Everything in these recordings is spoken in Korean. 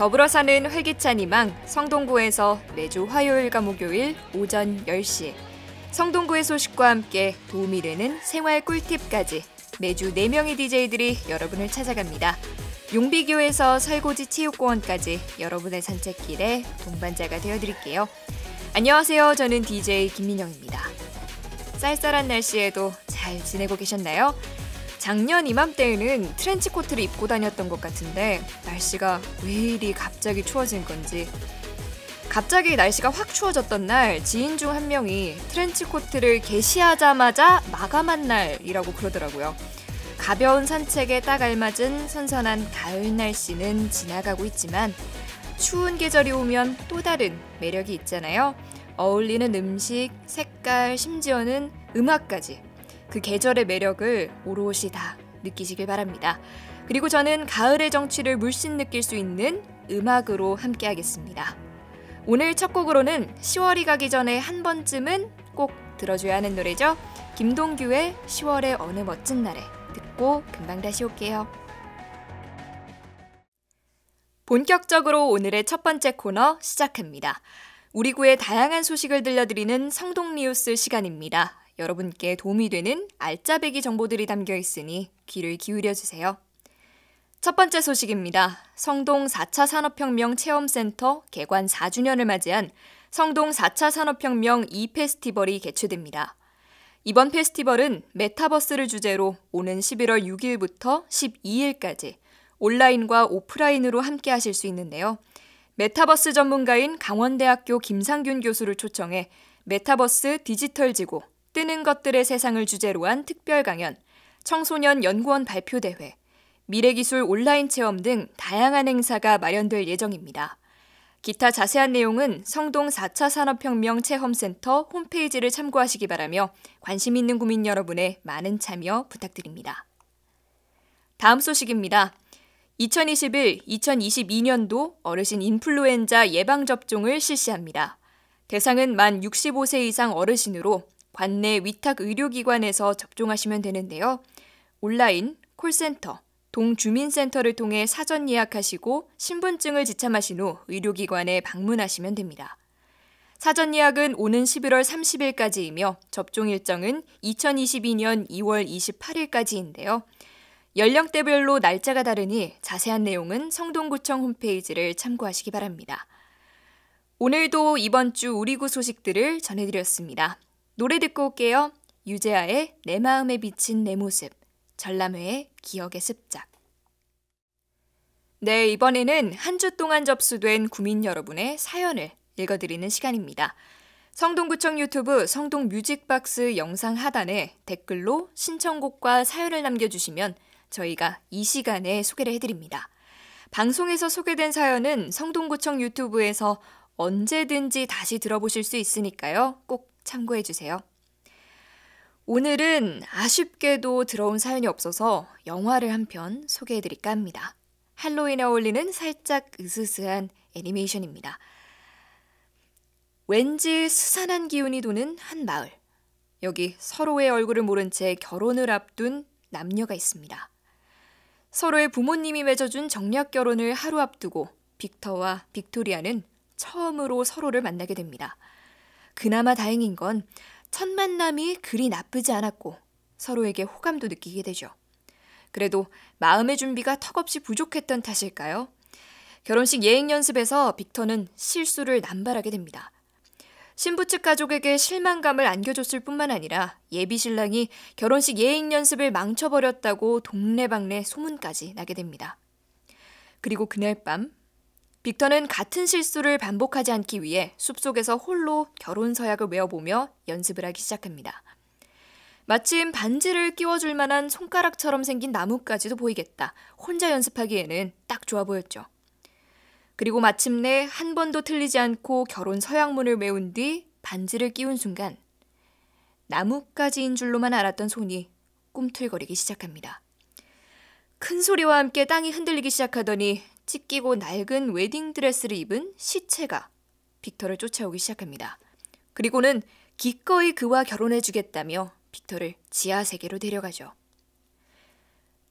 더불어 사는 활기찬 희망 성동구에서 매주 화요일과 목요일 오전 10시 성동구의 소식과 함께 도움이 되는 생활 꿀팁까지 매주 4명의 DJ들이 여러분을 찾아갑니다. 용비교에서 설고지 체육공원까지 여러분의 산책길에 동반자가 되어드릴게요. 안녕하세요. 저는 DJ 김민영입니다. 쌀쌀한 날씨에도 잘 지내고 계셨나요? 작년 이맘때에는 트렌치코트를 입고 다녔던 것 같은데 날씨가 왜 이리 갑자기 추워진 건지. 갑자기 날씨가 확 추워졌던 날 지인 중 한 명이 트렌치코트를 개시하자마자 마감한 날이라고 그러더라고요. 가벼운 산책에 딱 알맞은 선선한 가을 날씨는 지나가고 있지만 추운 계절이 오면 또 다른 매력이 있잖아요. 어울리는 음식, 색깔, 심지어는 음악까지 그 계절의 매력을 오롯이 다 느끼시길 바랍니다. 그리고 저는 가을의 정취를 물씬 느낄 수 있는 음악으로 함께하겠습니다. 오늘 첫 곡으로는 10월이 가기 전에 한 번쯤은 꼭 들어줘야 하는 노래죠. 김동규의 10월의 어느 멋진 날에 듣고 금방 다시 올게요. 본격적으로 오늘의 첫 번째 코너 시작합니다. 우리 구의 다양한 소식을 들려드리는 성동뉴스 시간입니다. 여러분께 도움이 되는 알짜배기 정보들이 담겨 있으니 귀를 기울여주세요. 첫 번째 소식입니다. 성동 4차 산업혁명 체험센터 개관 4주년을 맞이한 성동 4차 산업혁명 e페스티벌이 개최됩니다. 이번 페스티벌은 메타버스를 주제로 오는 11월 6일부터 12일까지 온라인과 오프라인으로 함께 하실 수 있는데요. 메타버스 전문가인 강원대학교 김상균 교수를 초청해 메타버스 디지털 지구, 뜨는 것들의 세상을 주제로 한 특별 강연, 청소년 연구원 발표대회, 미래기술 온라인 체험 등 다양한 행사가 마련될 예정입니다. 기타 자세한 내용은 성동 4차 산업혁명 체험센터 홈페이지를 참고하시기 바라며 관심 있는 구민 여러분의 많은 참여 부탁드립니다. 다음 소식입니다. 2021-2022년도 어르신 인플루엔자 예방접종을 실시합니다. 대상은 만 65세 이상 어르신으로 관내 위탁 의료기관에서 접종하시면 되는데요. 온라인, 콜센터, 동주민센터를 통해 사전 예약하시고 신분증을 지참하신 후 의료기관에 방문하시면 됩니다. 사전 예약은 오는 11월 30일까지이며 접종 일정은 2022년 2월 28일까지인데요. 연령대별로 날짜가 다르니 자세한 내용은 성동구청 홈페이지를 참고하시기 바랍니다. 오늘도 이번 주 우리구 소식들을 전해드렸습니다. 노래 듣고 올게요. 유재하의 내 마음에 비친 내 모습, 전람회의 기억의 습작. 네, 이번에는 한 주 동안 접수된 구민 여러분의 사연을 읽어드리는 시간입니다. 성동구청 유튜브 성동뮤직박스 영상 하단에 댓글로 신청곡과 사연을 남겨주시면 저희가 이 시간에 소개를 해드립니다. 방송에서 소개된 사연은 성동구청 유튜브에서 언제든지 다시 들어보실 수 있으니까요. 꼭 참고해주세요. 오늘은 아쉽게도 들어온 사연이 없어서 영화를 한 편 소개해드릴까 합니다. 할로윈에 어울리는 살짝 으스스한 애니메이션입니다. 왠지 스산한 기운이 도는 한 마을. 여기 서로의 얼굴을 모른 채 결혼을 앞둔 남녀가 있습니다. 서로의 부모님이 맺어준 정략 결혼을 하루 앞두고 빅터와 빅토리아는 처음으로 서로를 만나게 됩니다. 그나마 다행인 건 첫 만남이 그리 나쁘지 않았고 서로에게 호감도 느끼게 되죠. 그래도 마음의 준비가 턱없이 부족했던 탓일까요? 결혼식 예행 연습에서 빅터는 실수를 남발하게 됩니다. 신부 측 가족에게 실망감을 안겨줬을 뿐만 아니라 예비 신랑이 결혼식 예행 연습을 망쳐버렸다고 동네방네 소문까지 나게 됩니다. 그리고 그날 밤 빅터는 같은 실수를 반복하지 않기 위해 숲속에서 홀로 결혼 서약을 외워보며 연습을 하기 시작합니다. 마침 반지를 끼워줄 만한 손가락처럼 생긴 나뭇가지도 보이겠다. 혼자 연습하기에는 딱 좋아 보였죠. 그리고 마침내 한 번도 틀리지 않고 결혼 서약문을 외운 뒤 반지를 끼운 순간 나뭇가지인 줄로만 알았던 손이 꿈틀거리기 시작합니다. 큰 소리와 함께 땅이 흔들리기 시작하더니 찢기고 낡은 웨딩드레스를 입은 시체가 빅터를 쫓아오기 시작합니다. 그리고는 기꺼이 그와 결혼해주겠다며 빅터를 지하세계로 데려가죠.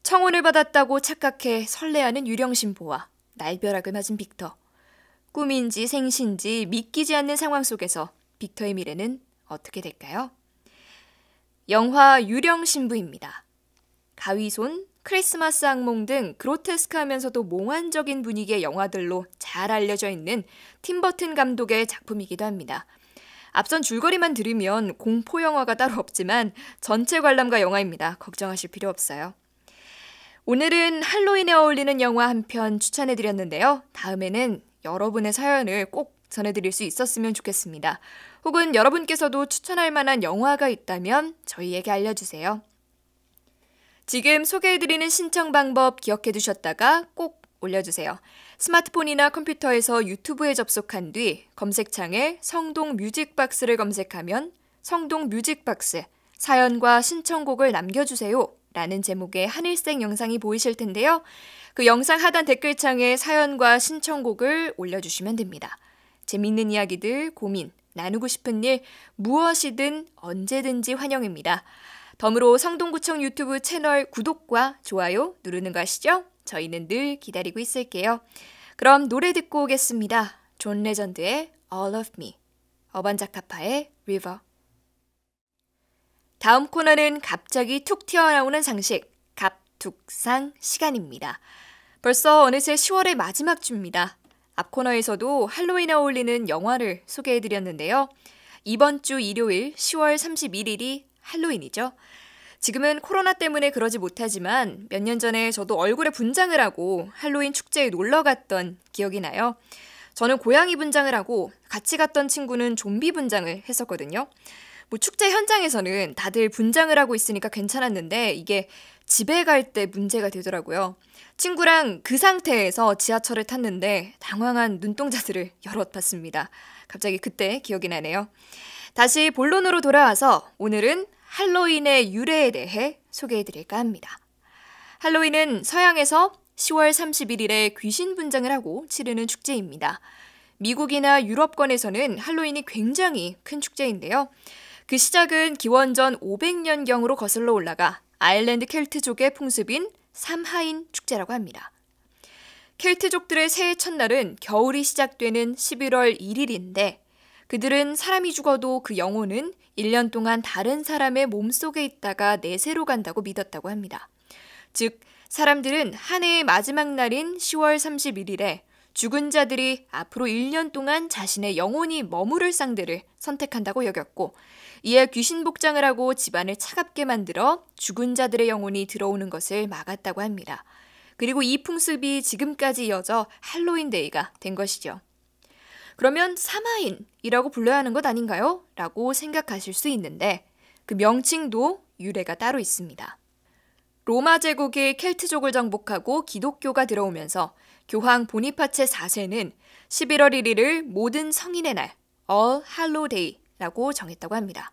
청혼을 받았다고 착각해 설레하는 유령 신부와 날벼락을 맞은 빅터. 꿈인지 생신지 믿기지 않는 상황 속에서 빅터의 미래는 어떻게 될까요? 영화 유령 신부입니다. 가위손, 크리스마스 악몽 등 그로테스크하면서도 몽환적인 분위기의 영화들로 잘 알려져 있는 팀 버튼 감독의 작품이기도 합니다. 앞선 줄거리만 들으면 공포 영화가 따로 없지만 전체 관람가 영화입니다. 걱정하실 필요 없어요. 오늘은 할로윈에 어울리는 영화 한 편 추천해드렸는데요. 다음에는 여러분의 사연을 꼭 전해드릴 수 있었으면 좋겠습니다. 혹은 여러분께서도 추천할 만한 영화가 있다면 저희에게 알려주세요. 지금 소개해드리는 신청 방법 기억해두셨다가 꼭 올려주세요. 스마트폰이나 컴퓨터에서 유튜브에 접속한 뒤 검색창에 성동 뮤직박스를 검색하면 성동 뮤직박스 사연과 신청곡을 남겨주세요 라는 제목의 하늘색 영상이 보이실 텐데요. 그 영상 하단 댓글창에 사연과 신청곡을 올려주시면 됩니다. 재미있는 이야기들, 고민, 나누고 싶은 일 무엇이든 언제든지 환영입니다. 덤으로 성동구청 유튜브 채널 구독과 좋아요 누르는 거 아시죠? 저희는 늘 기다리고 있을게요. 그럼 노래 듣고 오겠습니다. 존 레전드의 All of Me, 어반자카파의 River. 다음 코너는 갑자기 툭 튀어나오는 상식, 갑툭상 시간입니다. 벌써 어느새 10월의 마지막 주입니다. 앞 코너에서도 할로윈에 어울리는 영화를 소개해드렸는데요. 이번 주 일요일 10월 31일이 할로윈이죠. 지금은 코로나 때문에 그러지 못하지만 몇 년 전에 저도 얼굴에 분장을 하고 할로윈 축제에 놀러 갔던 기억이 나요. 저는 고양이 분장을 하고 같이 갔던 친구는 좀비 분장을 했었거든요. 축제 현장에서는 다들 분장을 하고 있으니까 괜찮았는데 이게 집에 갈 때 문제가 되더라고요. 친구랑 그 상태에서 지하철을 탔는데 당황한 눈동자들을 여러 봤습니다. 갑자기 그때 기억이 나네요. 다시 본론으로 돌아와서 오늘은 할로윈의 유래에 대해 소개해드릴까 합니다. 할로윈은 서양에서 10월 31일에 귀신 분장을 하고 치르는 축제입니다. 미국이나 유럽권에서는 할로윈이 굉장히 큰 축제인데요. 그 시작은 기원전 500년경으로 거슬러 올라가 아일랜드 켈트족의 풍습인 삼하인 축제라고 합니다. 켈트족들의 새해 첫날은 겨울이 시작되는 11월 1일인데 그들은 사람이 죽어도 그 영혼은 1년 동안 다른 사람의 몸속에 있다가 내세로 간다고 믿었다고 합니다. 즉, 사람들은 한 해의 마지막 날인 10월 31일에 죽은 자들이 앞으로 1년 동안 자신의 영혼이 머무를 상대를 선택한다고 여겼고 이에 귀신 복장을 하고 집안을 차갑게 만들어 죽은 자들의 영혼이 들어오는 것을 막았다고 합니다. 그리고 이 풍습이 지금까지 이어져 할로윈데이가 된 것이죠. 그러면 사마인이라고 불러야 하는 것 아닌가요? 라고 생각하실 수 있는데 그 명칭도 유래가 따로 있습니다. 로마 제국이 켈트족을 정복하고 기독교가 들어오면서 교황 보니파체 4세는 11월 1일을 모든 성인의 날, All Hallow Day라고 정했다고 합니다.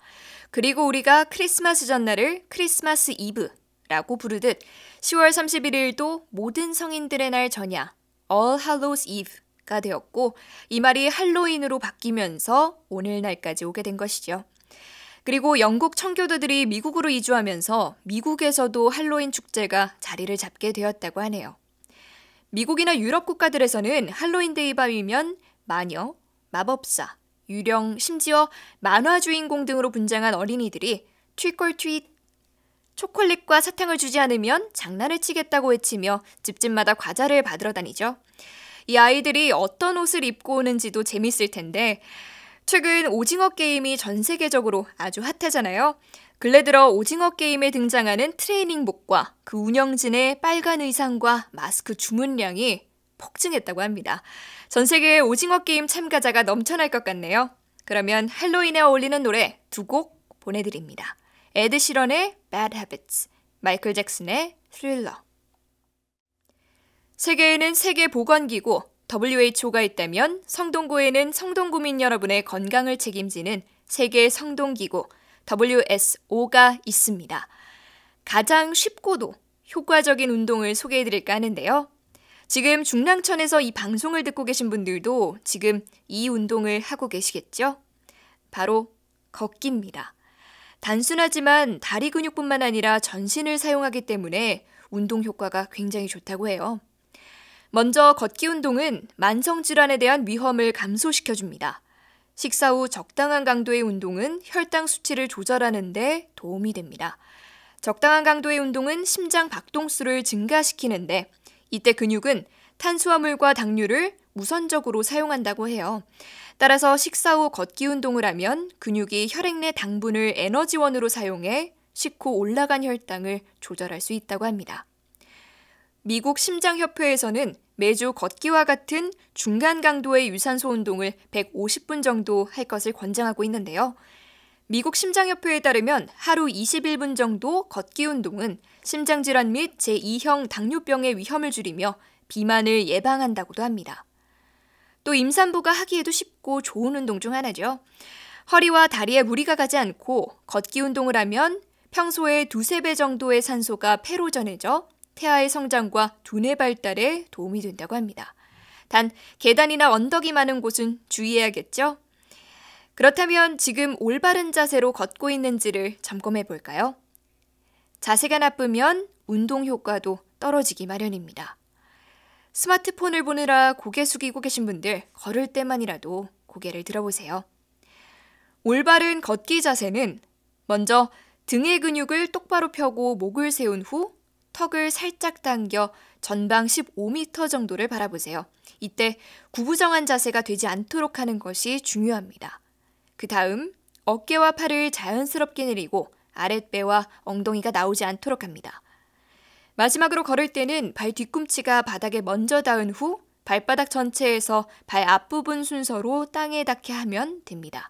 그리고 우리가 크리스마스 전날을 크리스마스 이브라고 부르듯 10월 31일도 모든 성인들의 날 전야, All Hallows Eve가 되었고 이 말이 할로윈으로 바뀌면서 오늘날까지 오게 된 것이죠. 그리고 영국 청교도들이 미국으로 이주하면서 미국에서도 할로윈 축제가 자리를 잡게 되었다고 하네요. 미국이나 유럽 국가들에서는 할로윈데이 밤이면 마녀, 마법사, 유령, 심지어 만화 주인공 등으로 분장한 어린이들이 Trick or Treat, 초콜릿과 사탕을 주지 않으면 장난을 치겠다고 외치며 집집마다 과자를 받으러 다니죠. 이 아이들이 어떤 옷을 입고 오는지도 재밌을 텐데 최근 오징어 게임이 전 세계적으로 아주 핫하잖아요. 근래 들어 오징어 게임에 등장하는 트레이닝복과 그 운영진의 빨간 의상과 마스크 주문량이 폭증했다고 합니다. 전 세계의 오징어 게임 참가자가 넘쳐날 것 같네요. 그러면 할로윈에 어울리는 노래 두 곡 보내드립니다. 에드 시런의 Bad Habits, 마이클 잭슨의 Thriller. 세계에는 세계보건기구 WHO가 있다면 성동구에는 성동구민 여러분의 건강을 책임지는 세계 성동기구 WSO가 있습니다. 가장 쉽고도 효과적인 운동을 소개해드릴까 하는데요. 지금 중랑천에서 이 방송을 듣고 계신 분들도 지금 이 운동을 하고 계시겠죠? 바로 걷기입니다. 단순하지만 다리 근육뿐만 아니라 전신을 사용하기 때문에 운동 효과가 굉장히 좋다고 해요. 먼저 걷기 운동은 만성질환에 대한 위험을 감소시켜줍니다. 식사 후 적당한 강도의 운동은 혈당 수치를 조절하는 데 도움이 됩니다. 적당한 강도의 운동은 심장 박동수를 증가시키는데 이때 근육은 탄수화물과 당류를 우선적으로 사용한다고 해요. 따라서 식사 후 걷기 운동을 하면 근육이 혈액 내 당분을 에너지원으로 사용해 식후 올라간 혈당을 조절할 수 있다고 합니다. 미국 심장협회에서는 매주 걷기와 같은 중간 강도의 유산소 운동을 150분 정도 할 것을 권장하고 있는데요. 미국 심장협회에 따르면 하루 21분 정도 걷기 운동은 심장질환 및 제2형 당뇨병의 위험을 줄이며 비만을 예방한다고도 합니다. 또 임산부가 하기에도 쉽고 좋은 운동 중 하나죠. 허리와 다리에 무리가 가지 않고 걷기 운동을 하면 평소에 2-3배 정도의 산소가 폐로 전해져 태아의 성장과 두뇌 발달에 도움이 된다고 합니다. 단 계단이나 언덕이 많은 곳은 주의해야겠죠? 그렇다면 지금 올바른 자세로 걷고 있는지를 점검해 볼까요? 자세가 나쁘면 운동 효과도 떨어지기 마련입니다. 스마트폰을 보느라 고개 숙이고 계신 분들, 걸을 때만이라도 고개를 들어보세요. 올바른 걷기 자세는 먼저 등의 근육을 똑바로 펴고 목을 세운 후 턱을 살짝 당겨 전방 15m 정도를 바라보세요. 이때 구부정한 자세가 되지 않도록 하는 것이 중요합니다. 그 다음 어깨와 팔을 자연스럽게 내리고 아랫배와 엉덩이가 나오지 않도록 합니다. 마지막으로 걸을 때는 발 뒤꿈치가 바닥에 먼저 닿은 후 발바닥 전체에서 발 앞부분 순서로 땅에 닿게 하면 됩니다.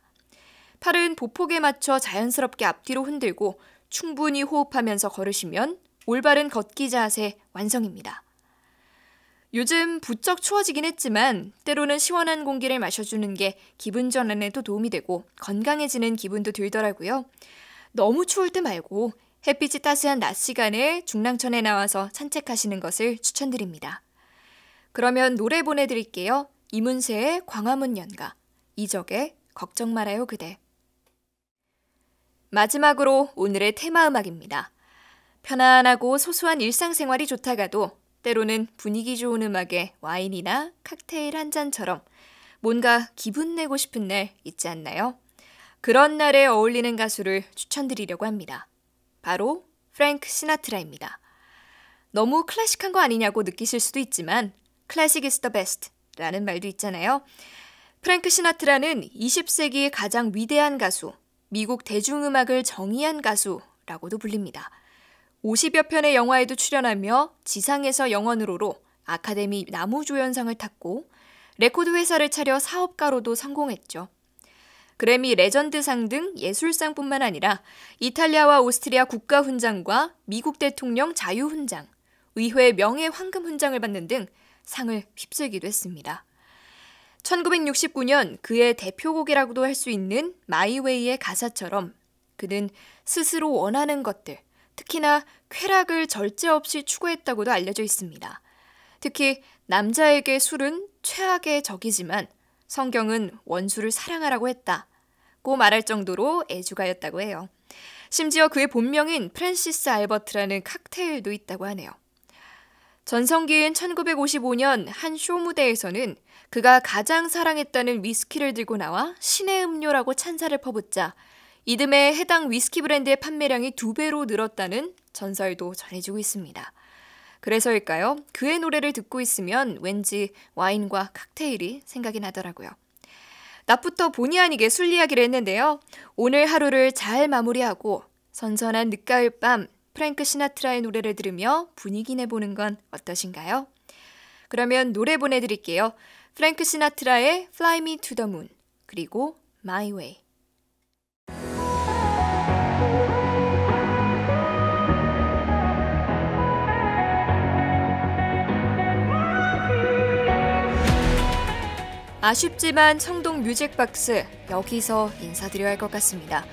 팔은 보폭에 맞춰 자연스럽게 앞뒤로 흔들고 충분히 호흡하면서 걸으시면 올바른 걷기 자세 완성입니다. 요즘 부쩍 추워지긴 했지만 때로는 시원한 공기를 마셔주는 게 기분 전환에도 도움이 되고 건강해지는 기분도 들더라고요. 너무 추울 때 말고 햇빛이 따스한 낮 시간에 중랑천에 나와서 산책하시는 것을 추천드립니다. 그러면 노래 보내드릴게요. 이문세의 광화문 연가, 이적의 걱정 말아요 그대. 마지막으로 오늘의 테마 음악입니다. 편안하고 소소한 일상생활이 좋다가도 때로는 분위기 좋은 음악에 와인이나 칵테일 한 잔처럼 뭔가 기분 내고 싶은 날 있지 않나요? 그런 날에 어울리는 가수를 추천드리려고 합니다. 바로 프랭크 시나트라입니다. 너무 클래식한 거 아니냐고 느끼실 수도 있지만 Classic is the best 라는 말도 있잖아요. 프랭크 시나트라는 20세기의 가장 위대한 가수, 미국 대중음악을 정의한 가수라고도 불립니다. 50여 편의 영화에도 출연하며 지상에서 영원으로로 아카데미 나무조연상을 탔고 레코드 회사를 차려 사업가로도 성공했죠. 그래미 레전드상 등 예술상뿐만 아니라 이탈리아와 오스트리아 국가훈장과 미국 대통령 자유훈장, 의회 명예황금훈장을 받는 등 상을 휩쓸기도 했습니다. 1969년 그의 대표곡이라고도 할 수 있는 마이웨이의 가사처럼 그는 스스로 원하는 것들, 특히나 쾌락을 절제 없이 추구했다고도 알려져 있습니다. 특히 남자에게 술은 최악의 적이지만 성경은 원수를 사랑하라고 했다고 말할 정도로 애주가였다고 해요. 심지어 그의 본명인 프랜시스 알버트라는 칵테일도 있다고 하네요. 전성기인 1955년 한 쇼 무대에서는 그가 가장 사랑했다는 위스키를 들고 나와 신의 음료라고 찬사를 퍼붓자 이듬해 해당 위스키 브랜드의 판매량이 2배로 늘었다는 전설도 전해지고 있습니다. 그래서일까요? 그의 노래를 듣고 있으면 왠지 와인과 칵테일이 생각이 나더라고요. 낮부터 본의 아니게 술 이야기를 했는데요. 오늘 하루를 잘 마무리하고 선선한 늦가을 밤 프랭크 시나트라의 노래를 들으며 분위기 내보는 건 어떠신가요? 그러면 노래 보내드릴게요. 프랭크 시나트라의 Fly Me to the Moon 그리고 My Way. 아쉽지만 청동 뮤직박스 여기서 인사드려야 할 것 같습니다.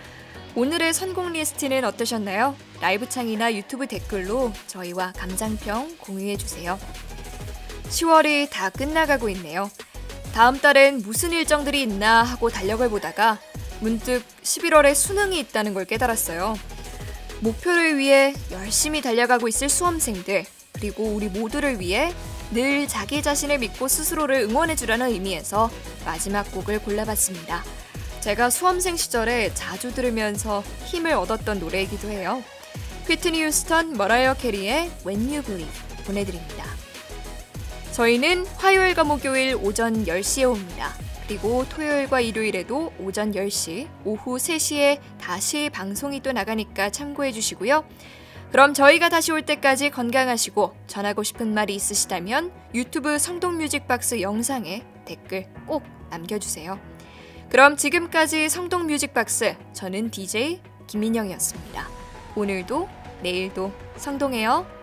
오늘의 선곡 리스트는 어떠셨나요? 라이브 창이나 유튜브 댓글로 저희와 감상평 공유해주세요. 10월이 다 끝나가고 있네요. 다음 달엔 무슨 일정들이 있나 하고 달력을 보다가 문득 11월에 수능이 있다는 걸 깨달았어요. 목표를 위해 열심히 달려가고 있을 수험생들, 그리고 우리 모두를 위해 늘 자기 자신을 믿고 스스로를 응원해주라는 의미에서 마지막 곡을 골라봤습니다. 제가 수험생 시절에 자주 들으면서 힘을 얻었던 노래이기도 해요. 휘트니 휴스턴, 머라이어 캐리의 When You Believe 보내드립니다. 저희는 화요일과 목요일 오전 10시에 옵니다. 그리고 토요일과 일요일에도 오전 10시, 오후 3시에 다시 방송이 또 나가니까 참고해 주시고요. 그럼 저희가 다시 올 때까지 건강하시고 전하고 싶은 말이 있으시다면 유튜브 성동뮤직박스 영상에 댓글 꼭 남겨주세요. 그럼 지금까지 성동뮤직박스, 저는 DJ 김민영이었습니다. 오늘도 내일도 성동해요.